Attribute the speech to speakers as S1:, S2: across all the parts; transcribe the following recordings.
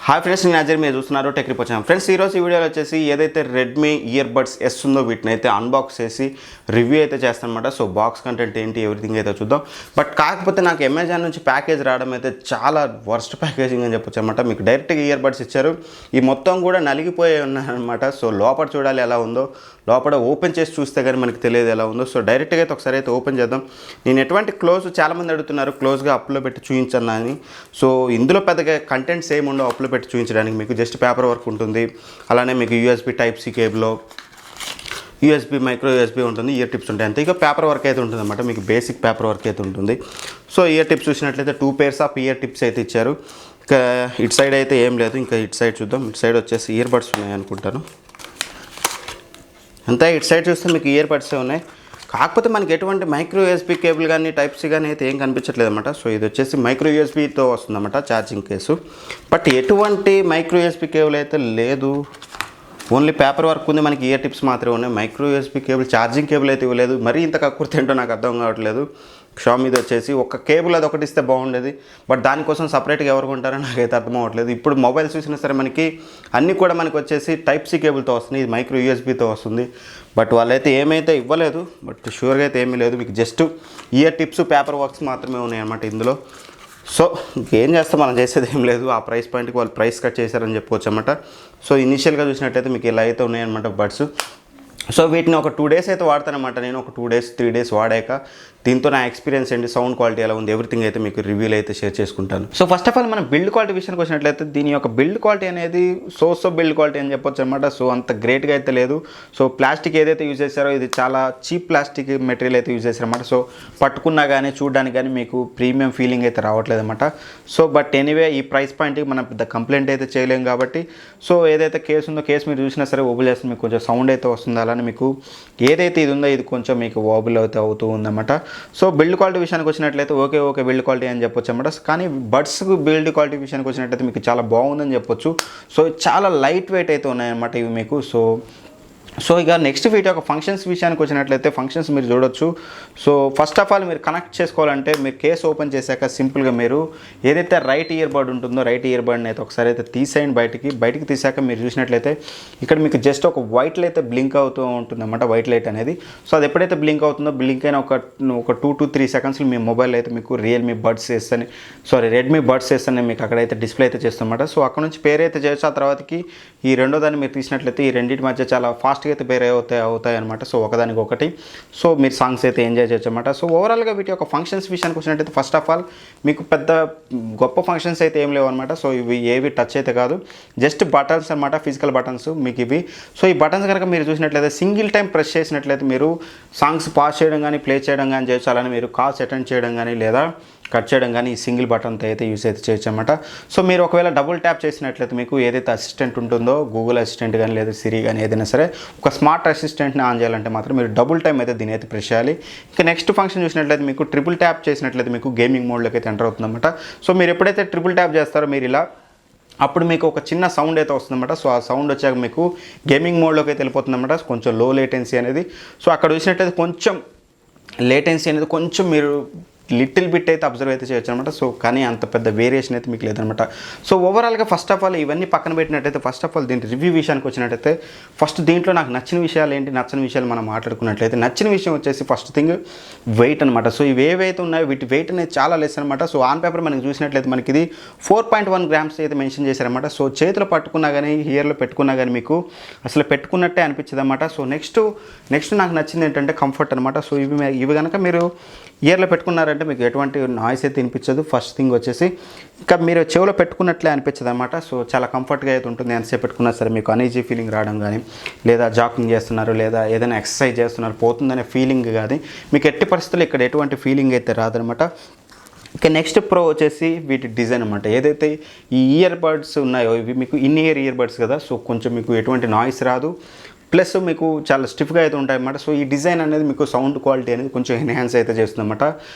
S1: Hi friends, నేను అజయ్. మీరు చూస్తున్నారు టెక్ రిపోర్ట్ ఛానల్. ఫ్రెండ్స్, ఈరోజు ఈ వీడియోలో వచ్చేసి ఏదైతే రెడ్మీ ఇయర్ బడ్స్ ఎస్ ఉందో వీటిని అయితే అన్బాక్స్ చేసి రివ్యూ అయితే చేస్తానమాట. సో బాక్స్ కంటెంట్ ఏంటి ఎవ్రీథింగ్ అయితే చూద్దాం. బట్ కాకపోతే నాకు అమెజాన్ నుంచి ప్యాకేజ్ రావడం అయితే చాలా వర్స్ట్ ప్యాకేజింగ్ అని చెప్పొచ్చు అనమాట. మీకు డైరెక్ట్గా ఇయర్ బడ్స్ ఇచ్చారు, ఈ మొత్తం కూడా నలిగిపోయి ఉన్నాయన్నమాట. సో లోపల చూడాలి ఎలా ఉందో, లోపల ఓపెన్ చేసి చూస్తే కానీ మనకి తెలియదు ఎలా ఉందో. సో డైరెక్ట్గా అయితే ఒకసారి అయితే ఓపెన్ చేద్దాం. నేను ఎటువంటి క్లోజ్ చాలామంది అడుగుతున్నారు క్లోజ్గా అప్లో పెట్టి చూపించన్నా అని. సో ఇందులో పెద్దగా కంటెంట్స్ ఏమి ఉండవు అప్లో పెట్టి చూపించడానికి. మీకు జస్ట్ పేపర్ వర్క్ ఉంటుంది, అలానే మీకు USB type C cable, USB micro USB ఉంటుంది, ఇయర్ టిప్స్ ఉంటాయి అంతే. ఇక పేపర్ వర్క్ అయితే ఉంటుంది అనమాట, మీకు బేసిక్ పేపర్ వర్క్ అయితే ఉంటుంది. సో ఇయర్ టిప్స్ చూసినట్లయితే 2 pairs ఆఫ్ ఇయర్ టిప్స్ అయితే ఇచ్చారు. ఇంకా ఇటు సైడ్ అయితే ఏం లేదు, ఇంకా ఇటు సైడ్ చూద్దాం. ఇటు సైడ్ వచ్చేసి ఇయర్ బడ్స్ ఉన్నాయి అనుకుంటాను అంతే. ఇటు సైడ్ చూస్తే మీకు ఇయర్ బడ్సే ఉన్నాయి. కాకపోతే మనకి ఎటువంటి మైక్రో యూఎస్బీ కేబుల్ కానీ టైప్ సి కానీ అయితే ఏం కనిపించట్లేదు అనమాట. సో ఇది వచ్చేసి మైక్రో యూఎస్బీతో వస్తుందన్నమాట ఛార్జింగ్ కేసు. బట్ ఎటువంటి మైక్రో యూఎస్బీ కేబుల్ అయితే లేదు, ఓన్లీ పేపర్ వర్క్ ఉంది. మనకి ఇయర్ టిప్స్ మాత్రమే ఉన్నాయి. Micro USB cable charging cable అయితే ఇవ్వలేదు. మరీ ఇంత కక్కుర్తి ఏంటో నాకు అర్థం కావట్లేదు. షామీది వచ్చేసి ఒక కేబుల్ అది ఒకటి ఇస్తే బాగుండేది, బట్ దానికోసం సపరేట్గా ఎవరు కొంటారో నాకైతే అర్థం అవ్వట్లేదు. ఇప్పుడు మొబైల్స్ చూసినా సరే మనకి అన్నీ కూడా మనకి వచ్చేసి టైప్ సి కేబుల్తో వస్తుంది, ఇది మైక్రో యూఎస్బీతో వస్తుంది. బట్ వాళ్ళైతే ఏమైతే ఇవ్వలేదు, బట్ షూర్గా అయితే ఏమీ లేదు. మీకు just year tips paper works మాత్రమే ఉన్నాయి అన్నమాట ఇందులో. సో ఇంకేం చేస్తాం, మనం చేసేది ఏం లేదు. ఆ ప్రైస్ పాయింట్కి వాళ్ళు ప్రైస్ కట్ చేశారని చెప్పుకోవచ్చు అన్నమాట. సో ఇనిషియల్గా చూసినట్టయితే మీకు ఇలా అయితే ఉన్నాయన్నమాట బడ్స్. సో వీటిని ఒక 2 days అయితే వాడతానమాట నేను. ఒక 2 days 3 days వాడాక దీంతో నా ఎక్స్పీరియన్స్ ఏంటి, సౌండ్ క్వాలిటీ ఎలా ఉంది, ఎవ్రీథింగ్ అయితే మీకు రివ్యూలు అయితే షేర్ చేసుకుంటాను. సో ఫస్ట్ ఆఫ్ ఆల్ మనం బిల్డ్ క్వాలిటీ విషయానికి వచ్చినట్లయితే దీని యొక్క బిల్డ్ క్వాలిటీ అనేది సో బిల్డ్ క్వాలిటీ అని చెప్పొచ్చు అనమాట. సో అంత గ్రేట్గా అయితే లేదు. సో ప్లాస్టిక్ ఏదైతే యూజ్ చేశారో ఇది చాలా చీప్ ప్లాస్టిక్ మెటీరియల్ అయితే యూజ్ చేశారన్నమాట. సో పట్టుకున్నా కానీ చూడడానికి కానీ మీకు ప్రీమియం ఫీలింగ్ అయితే రావట్లేదు అనమాట. సో బట్ ఎనీవే ఈ ప్రైస్ పాయింట్కి మనం పెద్ద కంప్లైంట్ అయితే చేయలేం కాబట్టి, సో ఏదైతే కేసు ఉందో కేసు మీరు చూసినా సరే ఓబుల్ చేస్తుంది, మీకు కొంచెం సౌండ్ అయితే వస్తుంది. అలానే మీకు ఏదైతే ఇది ఉందో ఇది కొంచెం మీకు ఓబుల్ అయితే అవుతూ ఉందన్నమాట. సో బిల్డ్ క్వాలిటీ విషయానికి వచ్చినట్లయితే ఓకే బిల్డ్ క్వాలిటీ అని చెప్పొచ్చు అన్నమాట. కానీ బడ్స్కు బిల్డ్ క్వాలిటీ విషయానికి వచ్చినట్లయితే మీకు చాలా బాగుందని చెప్పొచ్చు. సో చాలా లైట్ వెయిట్ అయితే ఉన్నాయన్నమాట ఇవి మీకు. సో ఇక నెక్స్ట్ వీటి యొక్క ఫంక్షన్స్ విషయానికి వచ్చినట్లయితే ఫంక్షన్స్ మీరు చూడొచ్చు. సో ఫస్ట్ ఆఫ్ ఆల్ మీరు కనెక్ట్ చేసుకోవాలంటే మీరు కేసు ఓపెన్ చేశాక సింపుల్గా మీరు ఏదైతే రైట్ ఇయర్ బడ్ ఉంటుందో రైట్ ఇయర్ బడ్ని అయితే ఒకసారి అయితే తీసేయండి. బయటికి తీసాక మీరు చూసినట్లయితే ఇక్కడ మీకు జస్ట్ ఒక వైట్ లైట్ అయితే బ్లింక్ అవుతూ ఉంటుందన్నమాట, వైట్ లైట్ అనేది. సో అది ఎప్పుడైతే బ్లింక్ అవుతుందో, బ్లింక్ అయిన ఒక 2 to 3 seconds మీ మొబైల్ అయితే మీకు రెడ్మీ బడ్స్ అని మీకు అక్కడైతే డిస్ప్లే అయితే చేస్తుందన్నమాట. సో అక్కడ నుంచి పేరు అయితే చేయొచ్చు. ఆ తర్వాతకి ఈ రెండో దాన్ని మీరు తీసినట్లయితే ఈ రెండింటి మధ్య చాలా ఫాస్ట్గా అయితే పేరు అవుతాయి అనమాట. సో ఒకదానికి ఒకటి. సో మీరు సాంగ్స్ అయితే ఎంజాయ్ చేయొచ్చు అనమాట. సో ఓవరాల్గా వీటి యొక్క ఫంక్షన్స్ విషయానికి వచ్చినట్టయితే ఫస్ట్ ఆఫ్ ఆల్ మీకు పెద్ద గొప్ప ఫంక్షన్స్ అయితే ఏం లేవు అనమాట. సో ఇవి ఏవి టచ్ అయితే కాదు, జస్ట్ బటన్స్ అనమాట, ఫిజికల్ బటన్స్ మీకు ఇవి. సో ఈ బటన్స్ కనుక మీరు చూసినట్లయితే సింగిల్ టైం ప్రెస్ చేసినట్లయితే మీరు సాంగ్స్ పాస్ చేయడం కానీ ప్లే చేయడం కానీ చేయొచ్చు. అలానే మీరు కాల్స్ అటెండ్ చేయడం కానీ లేదా కట్ చేయడం కానీ ఈ సింగిల్ బటన్తో అయితే యూస్ అయితే చేయొచ్చు అనమాట. సో మీరు ఒకవేళ డబుల్ ట్యాప్ చేసినట్లయితే మీకు ఏదైతే అసిస్టెంట్ ఉంటుందో, గూగుల్ అసిస్టెంట్ కానీ లేదా సిరి కానీ ఏదైనా సరే ఒక స్మార్ట్ అసిస్టెంట్ని ఆన్ చేయాలంటే మాత్రం మీరు డబుల్ టైం అయితే దీని అయితే ప్రెస్ చేయాలి. ఇంకా నెక్స్ట్ ఫంక్షన్ చూసినట్లయితే మీకు ట్రిపుల్ ట్యాప్ చేసినట్లయితే మీకు గేమింగ్ మోడ్లోకి అయితే ఎంటర్ అవుతుందన్నమాట. సో మీరు ఎప్పుడైతే ట్రిపుల్ ట్యాప్ చేస్తారో మీరు ఇలా అప్పుడు మీకు ఒక చిన్న సౌండ్ అయితే వస్తుందన్నమాట. సో ఆ సౌండ్ వచ్చాక మీకు గేమింగ్ మోడ్లోకి అయితే వెళ్ళిపోతుందన్నమాట. కొంచెం లో లేటెన్సీ అనేది. సో అక్కడ చూసినట్లయితే కొంచెం లేటెన్సీ అనేది కొంచెం మీరు లిటిల్ బిట్ అయితే అబ్జర్వ్ అయితే చేయొచ్చు అనమాట. సో కానీ అంత పెద్ద వేరియేషన్ అయితే మీకు లేదనమాట. సో ఓవరాల్గా ఫస్ట్ ఆఫ్ ఆల్ ఇవన్నీ పక్కన పెట్టినట్టయితే ఫస్ట్ ఆఫ్ ఆల్ దీని రివ్యూ విషయానికి వచ్చినట్టయితే ఫస్ట్ దీంట్లో నాకు నచ్చిన విషయాలు ఏంటి, నచ్చని విషయాలు మనం మాట్లాడుకున్నట్లయితే నచ్చిన విషయం వచ్చేసి ఫస్ట్ థింగ్ వెయిట్ అనమాట. సో ఇవి ఏవైతే ఉన్నాయో వీటి వెయిట్ అనేది చాలా లెస్ అనమాట. సో ఆన్ పేపర్ మనకి చూసినట్లయితే మనకి ఇది 4.1 grams అయితే మెన్షన్ చేశారనమాట. సో చేతిలో పట్టుకున్నా కానీ హియర్లో పెట్టుకున్నా కానీ మీకు అసలు పెట్టుకున్నట్టే అనిపించదు అనమాట. సో నెక్స్ట్ నాకు నచ్చింది ఏంటంటే కంఫర్ట్ అనమాట. సో ఇవి కనుక మీరు ఇయర్లో పెట్టుకున్నారంటే మీకు ఎటువంటి నాయిస్ అయితే వినిపించదు. ఫస్ట్ థింగ్ వచ్చేసి ఇంకా మీరు చెవిలో పెట్టుకున్నట్లే అనిపించదు అనమాట. సో చాలా కంఫర్ట్గా అయితే ఉంటుంది. ఎంతసేపు పెట్టుకున్నా సరే మీకు అనీజీ ఫీలింగ్ రావడం కానీ, లేదా జాకింగ్ చేస్తున్నారు లేదా ఏదైనా ఎక్సర్సైజ్ చేస్తున్నారు పోతుందనే ఫీలింగ్ కానీ మీకు ఎట్టి పరిస్థితుల్లో ఇక్కడ ఎటువంటి ఫీలింగ్ అయితే రాదనమాట. ఇక నెక్స్ట్ ప్రో వచ్చేసి వీటి డిజైన్ అనమాట. ఏదైతే ఈ ఇయర్ బడ్స్ ఉన్నాయో ఇవి మీకు ఇన్ ఇయర్ బడ్స్ కదా. సో కొంచెం మీకు ఎటువంటి నాయిస్ రాదు, ప్లస్ మీకు చాలా స్టిఫ్గా అయితే ఉంటాయి అన్నమాట. సో ఈ డిజైన్ అనేది మీకు సౌండ్ క్వాలిటీ అనేది కొంచెం ఎన్హాన్స్ అయితే చేస్తుందన్నమాట.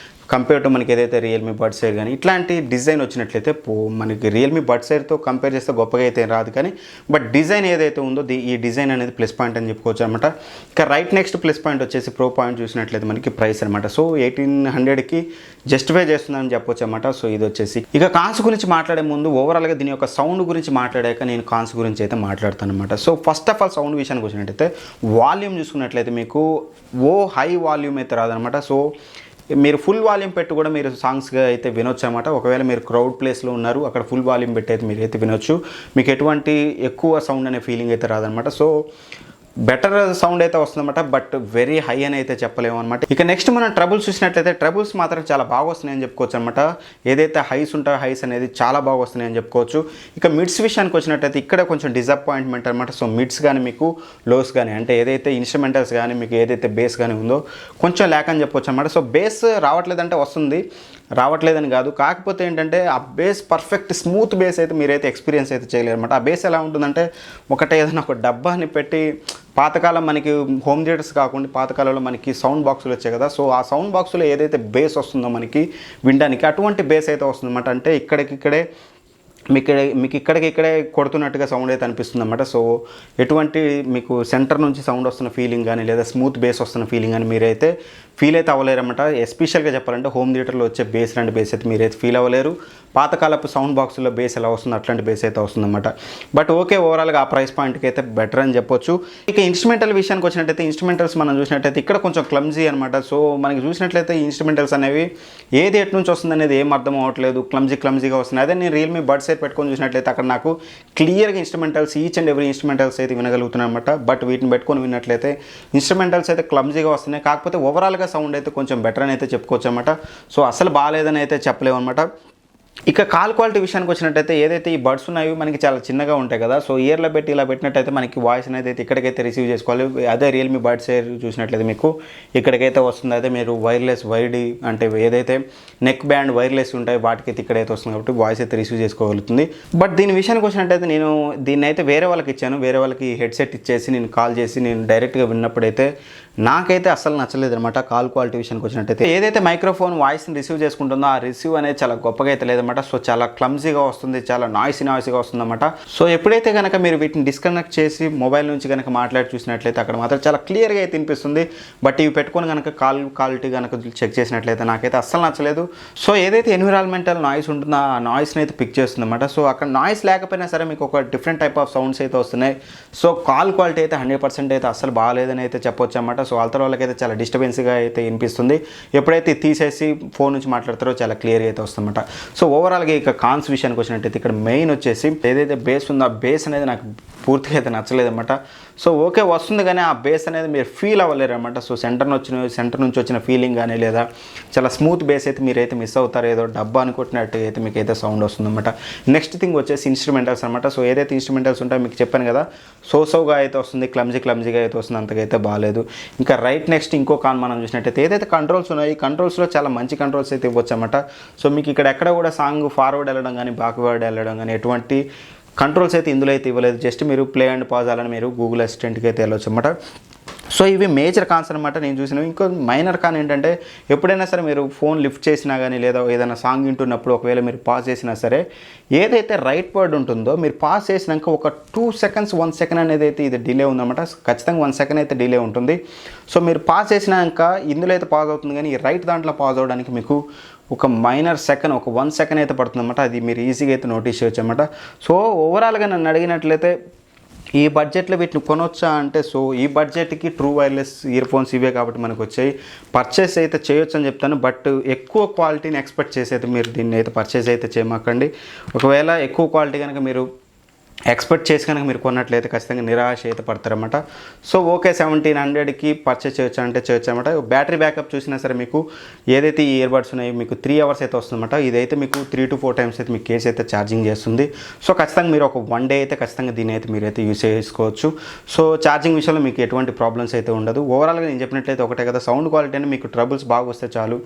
S1: కంపేర్ టు మనకి ఏదైతే రియల్మీ బడ్స్ ఎయిర్ కానీ ఇట్లాంటి డిజైన్ వచ్చినట్లయితే మనకి రియల్మీ బడ్స్ ఎయిర్తో కంపేర్ చేస్తే గొప్పగా అయితే రాదు, కానీ బట్ డిజైన్ ఏదైతే ఉందో ఈ డిజైన్ అనేది ప్లస్ పాయింట్ అని చెప్పుకోవచ్చు అనమాట. ఇక రైట్ నెక్స్ట్ ప్లస్ పాయింట్ వచ్చేసి ప్రో పాయింట్ చూసినట్లయితే మనకి ప్రైస్ అనమాట. సో 1800కి జస్టిఫై చేస్తుందని చెప్పొచ్చు అనమాట. సో ఇది వచ్చేసి ఇక కాన్స్ గురించి మాట్లాడే ముందు ఓవరాల్గా దీని యొక్క సౌండ్ గురించి మాట్లాడాక నేను కాన్స్ గురించి అయితే మాట్లాడతాను అనమాట. So first of all sound విషయానికి వచ్చినట్టయితే వాల్యూమ్ చూసుకున్నట్లయితే మీకు హై వాల్యూమ్ అయితే రాదనమాట. సో మీరు ఫుల్ వాల్యూమ్ పెట్టి కూడా మీరు సాంగ్స్గా అయితే వినొచ్చు అనమాట. ఒకవేళ మీరు క్రౌడ్ ప్లేస్లో ఉన్నారు, అక్కడ ఫుల్ వాల్యూమ్ పెట్టి అయితే మీరు అయితే వినొచ్చు. మీకు ఎటువంటి ఎక్కువ సౌండ్ అనే ఫీలింగ్ అయితే రాదనమాట. సో బెటర్ సౌండ్ అయితే వస్తుందన్నమాట, బట్ వెరీ హై అని అయితే చెప్పలేము అనమాట. ఇక నెక్స్ట్ మనం ట్రబుల్స్ చూసినట్లయితే ట్రబుల్స్ మాత్రం చాలా బాగా వస్తున్నాయని చెప్పుకోవచ్చు అనమాట. ఏదైతే హైస్ ఉంటాయో హైస్ అనేది చాలా బాగా వస్తున్నాయని చెప్పుకోవచ్చు. ఇక మిడ్స్ విషయానికి వచ్చినట్లయితే ఇక్కడ కొంచెం డిసప్పాయింట్మెంట్ అనమాట. సో మిడ్స్ కానీ మీకు లోస్ కానీ అంటే ఏదైతే ఇన్స్ట్రుమెంటల్స్ కానీ మీకు ఏదైతే బేస్ కానీ ఉందో కొంచెం ల్యాక్ అని చెప్పొచ్చు అనమాట. సో బేస్ రావట్లేదంటే వస్తుంది, రావట్లేదని కాదు, కాకపోతే ఏంటంటే ఆ బేస్ పర్ఫెక్ట్ స్మూత్ బేస్ అయితే మీరైతే ఎక్స్పీరియన్స్ అయితే చేయలేరు అనమాట. ఆ బేస్ ఎలా ఉంటుందంటే ఏదైనా ఒక డబ్బాని పెట్టి పాతకాలం మనకి హోమ్ థియేటర్స్ కాకుండా పాతకాలంలో మనకి సౌండ్ బాక్సులు వచ్చాయి కదా. సో ఆ సౌండ్ బాక్సులో ఏదైతే బేస్ వస్తుందో మనకి వినడానికి అటువంటి బేస్ అయితే వస్తుందన్నమాట. అంటే ఇక్కడికిక్కడే మీకు ఇక్కడికిక్కడే కొడుతున్నట్టుగా సౌండ్ అయితే అనిపిస్తుంది అనమాట. సో ఎటువంటి మీకు సెంటర్ నుంచి సౌండ్ వస్తున్న ఫీలింగ్ కానీ లేదా స్మూత్ బేస్ వస్తున్న ఫీలింగ్ కానీ మీరైతే ఫీల్ అయితే అవ్వలేరన్నమాట. ఎస్పెషల్గా చెప్పాలంటే హోమ్ థియేటర్లో వచ్చే బేస్ లాంటి బేస్ అయితే మీరైతే ఫీల్ అవ్వలేరు. పాతకాలపు సౌండ్ బాక్సుల్లో బేస్ ఎలా వస్తుందో అట్లాంటి బేస్ అయితే వస్తుందన్నమాట. బట్ ఓకే, ఓవరాల్గా ఆ ప్రైస్ పాయింట్కి అయితే బెటర్ అని చెప్పొచ్చు. ఇక ఇన్స్ట్రుమెంటల్ విషయానికి వచ్చినట్టయితే ఇన్స్ట్రుమెంటల్స్ మనం చూసినట్టయితే ఇక్కడ కొంచెం క్లమ్జీ అనమాట. సో మనకి చూసినట్లయితే ఇన్స్ట్రుమెంటల్స్ అనేవి ఏది ఎటు నుంచి వస్తుంది అనేది ఏం అర్థం అవ్వట్లేదు, క్లమ్జీగా వస్తుంది. అదే నేను రియల్మీ బడ్స్ పెట్టుకొని చూసినట్లయితే అక్కడ నాకు క్లియర్గా instrumentals each and every instrumentals అయితే వినగలుగుతున్నాయి అనమాట. బట్ వీటిని పెట్టుకొని విన్నట్లయితే ఇన్స్ట్రుమెంటల్స్ అయితే క్లమ్జీగా వస్తున్నాయి. కాకపోతే ఓవరాల్గా సౌండ్ అయితే కొంచెం బెటర్ అని అయితే చెప్పుకోవచ్చు అనమాట. సో అసలు బాగాలేదని అయితే చెప్పలేము అనమాట. ఇక కాల్ క్వాలిటీ విషయానికి వచ్చినట్టయితే ఏదైతే ఈ బడ్స్ ఉన్నాయో మనకి చాలా చిన్నగా ఉంటాయి కదా. సో ఇయర్లో పెట్టి ఇలా పెట్టినట్టయితే మనకి వాయిస్ అనేది అయితే ఇక్కడికైతే రిసీవ్ చేసుకోవాలి. అదే రియల్మీ బడ్స్ ఎయిర్ చూసినట్లయితే మీకు ఇక్కడికైతే వస్తుంది. అదే మీరు వైర్లెస్ వైడ్ అంటే ఏదైతే నెక్ బ్యాండ్ వైర్లెస్ ఉంటాయో వాటికైతే ఇక్కడైతే వస్తుంది కాబట్టి వాయిస్ అయితే రిసీవ్ చేసుకోగలుగుతుంది. బట్ దీని విషయానికి వచ్చినట్టయితే నేను దీన్ని అయితే వేరే వాళ్ళకి ఇచ్చాను. వేరే వాళ్ళకి హెడ్సెట్ ఇచ్చేసి నేను కాల్ చేసి నేను డైరెక్ట్గా విన్నప్పుడైతే నాకైతే అస్సలు నచ్చలేదు అనమాట. కాల్ క్వాలిటీ విషయానికి వచ్చినట్టయితే ఏదైతే మైక్రోఫోన్ వాయిస్ని రిసీవ్ చేసుకుంటుందో ఆ రిసీవ్ అనేది చాలా గొప్పగా అయితే లేదన్నమాట. సో చాలా క్లమ్జీగా వస్తుంది, చాలా నాయిసీగా వస్తుందన్నమాట. సో ఎప్పుడైతే కనుక మీరు వీటిని డిస్కనెక్ట్ చేసి మొబైల్ నుంచి కనుక మాట్లాడి చూసినట్లయితే అక్కడ మాత్రం చాలా క్లియర్గా అయితే వినిపిస్తుంది. బట్ ఇవి పెట్టుకొని కనుక కాల్ క్వాలిటీ కనుక చెక్ చేసినట్లయితే నాకైతే అస్సలు నచ్చలేదు. సో ఏదైతే ఎన్విరాన్మెంటల్ నాయిస్ ఉంటుందో ఆ నాయిస్ని అయితే పిక్ చేస్తుంది అనమాట. సో అక్కడ నాయిస్ లేకపోయినా సరే మీకు ఒక డిఫరెంట్ టైప్ ఆఫ్ సౌండ్స్ అయితే వస్తున్నాయి. సో కాల్ క్వాలిటీ అయితే 100% అయితే అస్సలు బాగాలేదని అయితే చెప్పొచ్చు అనమాట. సో అవతల వాళ్ళకైతే చాలా డిస్టర్బెన్స్గా అయితే వినిపిస్తుంది. ఎప్పుడైతే తీసేసి ఫోన్ నుంచి మాట్లాడతారో చాలా క్లియర్గా అయితే వస్తుందన్నమాట. సో ఓవరాల్గా ఇక కాన్స్ విషయానికి వచ్చినట్టయితే ఇక్కడ మెయిన్ వచ్చేసి ఏదైతే బేస్ ఉందో ఆ బేస్ అనేది నాకు పూర్తిగా అయితే నచ్చలేదన్నమాట. సో ఓకే వస్తుంది కానీ ఆ బేస్ అనేది మీరు ఫీల్ అవ్వలేరు అనమాట. సో సెంటర్ నుంచి వచ్చిన ఫీలింగ్ కానీ లేదా చాలా స్మూత్ బేస్ అయితే మీరైతే మిస్ అవుతారు. ఏదో డబ్బా అనుకుంటున్నట్టు అయితే మీకు అయితే సౌండ్ వస్తుందన్నమాట. నెక్స్ట్ థింగ్ వచ్చేసి ఇన్స్ట్రుమెంటల్స్ అనమాట. సో ఏదైతే ఇన్స్ట్రుమెంటల్స్ ఉంటాయో మీకు చెప్పాను కదా, సోగా అయితే వస్తుంది, క్లమ్జీగా అయితే వస్తుంది, అంతకైతే బాగాలేదు. ఇంకా రైట్ నెక్స్ట్ ఇంకో కాన్ మనం చూసినట్టయితే ఏదైతే కంట్రోల్స్ ఉన్నాయో ఈ కంట్రోల్స్లో చాలా మంచి కంట్రోల్స్ అయితే ఇవ్వచ్చు అనమాట. సో మీకు ఇక్కడ ఎక్కడ కూడా సాంగ్ ఫార్వర్డ్ వెళ్ళడం కానీ బ్యాక్వర్డ్ వెళ్ళడం కానీ ఎటువంటి కంట్రోల్స్ అయితే ఇందులో అయితే ఇవ్వలేదు. జస్ట్ మీరు ప్లే అండ్ పాజ్ అలా మీరు గూగుల్ అసిస్టెంట్కి అయితే వెళ్ళొచ్చు అనమాట. సో ఇవి మేజర్ కాన్స్ అనమాట నేను చూసినవి. ఇంకో మైనర్ కాన్ ఏంటంటే ఎప్పుడైనా సరే మీరు ఫోన్ లిఫ్ట్ చేసినా కానీ లేదా ఏదైనా సాంగ్ వింటున్నప్పుడు ఒకవేళ మీరు పాజ్ చేసినా సరే ఏదైతే రైట్ వర్డ్ ఉంటుందో మీరు పాజ్ చేసినాక ఒక 2 seconds 1 second అనేది అయితే ఇది డిలే ఉందన్నమాట. ఖచ్చితంగా 1 second అయితే డిలే ఉంటుంది. సో మీరు పాజ్ చేసినాక ఇందులో అయితే పాజ్ అవుతుంది కానీ ఈ రైట్ దాంట్లో పాజ్ అవ్వడానికి మీకు ఒక మైనర్ సెకండ్ ఒక 1 second అయితే పడుతుందన్నమాట. అది మీరు ఈజీగా అయితే నోటీస్ చేయొచ్చు అనమాట. సో ఓవరాల్గా నన్ను అడిగినట్లయితే ఈ బడ్జెట్లో వీటిని కొనొచ్చా అంటే సో ఈ బడ్జెట్కి ట్రూ వైర్లెస్ ఇయర్ ఫోన్స్ ఇవే కాబట్టి మనకు వచ్చాయి. పర్చేస్ అయితే చేయొచ్చు అని చెప్తాను. బట్ ఎక్కువ క్వాలిటీని ఎక్స్పెక్ట్ చేసి అయితే మీరు దీన్ని అయితే పర్చేస్ అయితే చేయమాకండి. ఒకవేళ ఎక్కువ క్వాలిటీ కనుక మీరు ఎక్స్పెక్ట్ చేసి కనుక మీరు కొన్నట్లయితే ఖచ్చితంగా నిరాశ అయితే పడతారన్నమాట. సో ఓకే 1700కి పర్చేస్ చేయొచ్చు అంటే చేయొచ్చు అనమాట. బ్యాటరీ బ్యాకప్ చూసినా సరే మీకు ఏదైతే ఈ ఇయర్ బడ్స్ ఉన్నాయో మీకు 3 hours అయితే వస్తుందన్నమాట. ఇదైతే మీకు 3 to 4 times అయితే మీ కేస్ అయితే ఛార్జింగ్ చేస్తుంది. సో ఖచ్చితంగా మీరు ఒక 1 day అయితే ఖచ్చితంగా దీన్ని అయితే మీరైతే యూస్ చేసుకోవచ్చు. సో ఛార్జింగ్ విషయంలో మీకు ఎటువంటి ప్రాబ్లమ్స్ అయితే ఉండదు. ఓవరాల్గా నేను చెప్పినట్లయితే ఒకటే కదా, సౌండ్ క్వాలిటీ అని మీకు ట్రబుల్స్ బాగా వస్తే చాలు,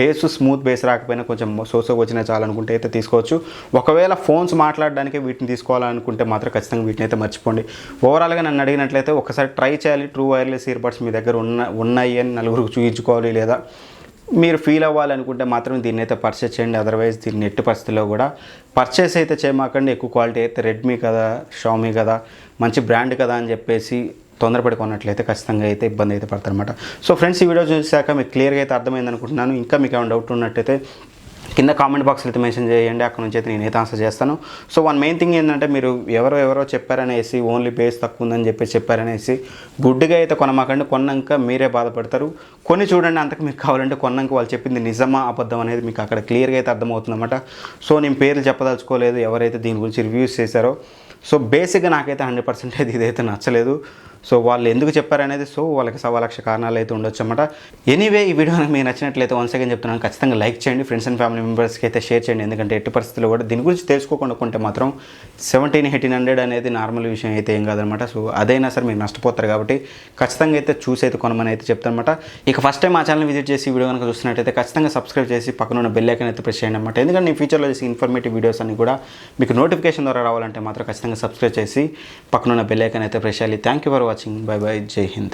S1: బేస్ స్మూత్ బేస్ రాకపోయినా కొంచెం సోసోగా వచ్చినా చాలు అనుకుంటే అయితే తీసుకోవచ్చు. ఒకవేళ ఫోన్స్ మాట్లాడడానికి వీటిని తీసుకోవాలనుకుంటే మాత్రం ఖచ్చితంగా వీటిని అయితే మర్చిపోండి. ఓవరాల్గా నన్ను అడిగినట్లయితే ఒకసారి ట్రై చేయాలి. ట్రూ వైర్లెస్ ఇయర్ బడ్స్ మీ దగ్గర ఉన్నాయి అని నలుగురికి చూపించుకోవాలి లేదా మీరు ఫీల్ అవ్వాలనుకుంటే మాత్రం దీన్ని అయితే పర్చేస్ చేయండి. అదర్వైజ్ దీన్ని ఎట్టి పరిస్థితుల్లో కూడా పర్చేస్ అయితే చేయమాకండి. ఎక్కువ క్వాలిటీ అయితే రెడ్మీ కదా, షామీ కదా, మంచి బ్రాండ్ కదా అని చెప్పేసి తొందరపడి కొన్నట్లయితే ఖచ్చితంగా అయితే ఇబ్బంది అయితే పడతారనమాట. సో ఫ్రెండ్స్, ఈ వీడియో చూసాక మీకు క్లియర్గా అయితే అర్థమైంది అనుకుంటున్నాను. ఇంకా మీకు ఏమైనా డౌట్ ఉన్నట్టయితే కింద కామెంట్ బాక్స్లో అయితే మెన్షన్ చేయండి, అక్కడ నుంచి అయితే నేనైతే ఆన్సర్ చేస్తాను. సో వన్ మెయిన్ థింగ్ ఏంటంటే, మీరు ఎవరో చెప్పారనేసి ఓన్లీ బేస్ తక్కువ ఉందని చెప్పారనేసి గుడ్డిగా అయితే కొనమాకండి. కొన్నాక మీరే బాధపడతారు. కొన్ని చూడండి, అంతకు మీకు కావాలంటే కొన్నాక వాళ్ళు చెప్పింది నిజమా అబద్ధం అనేది మీకు అక్కడ క్లియర్గా అయితే అర్థమవుతుందన్నమాట. సో నేను పేర్లు చెప్పదలుచుకోలేదు ఎవరైతే దీని గురించి రివ్యూస్ చేశారో. సో బేసిక్గా నాకైతే 100% అయితే ఇదైతే నచ్చలేదు. సో వాళ్ళు ఎందుకు చెప్పారనేది వాళ్ళకి 1,00,000 కారణాలు అయితే ఉండొచ్చు అన్నమాట. ఎనీవే, ఈ వీడియో మీకు నచ్చినట్లయితే వన్స్ అగైన్ చెప్తున్నాను, ఖచ్చితంగా లైక్ చేయండి, ఫ్రెండ్స్ అండ్ ఫ్యామిలీ మెంబర్స్కి అయితే షేర్ చేయండి. ఎందుకంటే ఎట్టి పరిస్థితుల్లో కూడా దీని గురించి తెలుసుకోకుండా కొంటే మాత్రం 1700-1800 అనేది నార్మల్ విషయం అయితే ఏం కాదనమాట. సో అదైనా సరే మీరు నష్టపోతారు కాబట్టి ఖచ్చితంగా అయితే చూసి అయితే కొనమని అయితే చెప్తానమాట. ఇక ఫస్ట్ టైం మా ఛానల్ విజిట్ చేసి వీడియో కనుక చూస్తున్నట్టయితే ఖచ్చితంగా సబ్స్క్రైబ్ చేసి పక్కన ఉన్న బెల్ ఐకాన్ అయితే ప్రెస్ చేయండి అనమాట. ఎందుకంటే నేను ఫ్యూచర్లో చేసి ఇన్ఫర్మేటివ్ వీడియోస్ అన్ని కూడా మీకు నోటిఫికేషన్ ద్వారా రావాలంటే మాత్రం ఖచ్చితంగా సబ్స్క్రైబ్ చేసి పక్కన ఉన్న బెల్ ఐకాన్ అయితే ప్రెస్ చేయాలి. Thank you for watching. By by. జై హింద్.